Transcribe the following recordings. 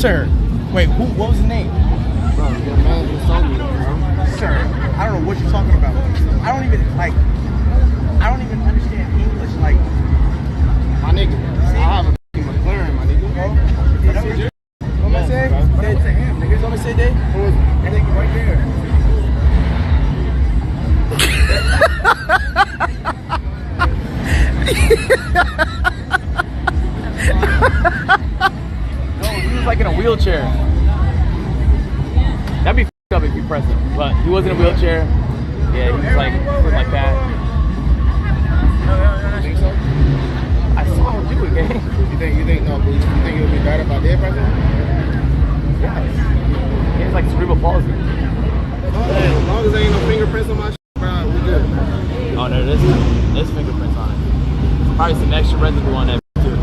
Sir, wait, what was the name? Bro, your man just told me, bro. Sir, I don't know what you're talking about. I don't even understand English. Like, My nigga, I have a f***ing McLaren, my nigga. what am I saying? Say to him, nigga. What am I saying, Dave? Who is it? That nigga right there. No, he was like in a wheelchair. That'd be f***ed up if you pressed him, but he was in a wheelchair. Yeah, he was like that. You think so? I saw him do it, gang. You think it would be better if I did press him? Yeah. He has like cerebral palsy. Hey, as long as there ain't no fingerprints on my shit, bro, we good. Oh no, there's fingerprints on it. Probably some extra residue on that too.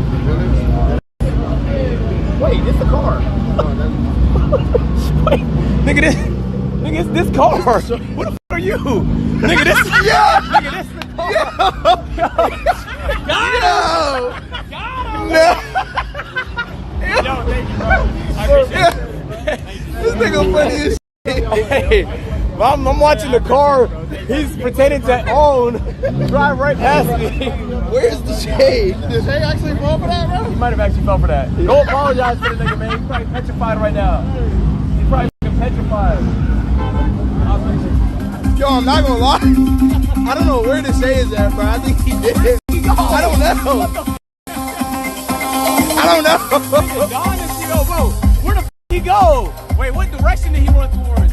Wait, this the car. Wait, nigga, it's this car. What the f are you? Nigga, this nigga, this the car. Got him. Yo, thank you, bro. I appreciate it. This nigga funny as shit. Hey, I'm watching the car. He's pretending to own. Drive right past me. Where's the shade? Did the shade actually fall for that, bro? He might have actually fell for that. Go apologize for the nigga, man. He's probably petrified right now. He's probably fucking petrified. Yo, I'm not gonna lie. I don't know where the shade is at, bro. I think he did it. I don't know. I don't know. Nigga, Don is, yo, bro. Where the f he go? Wait, what direction did he run towards?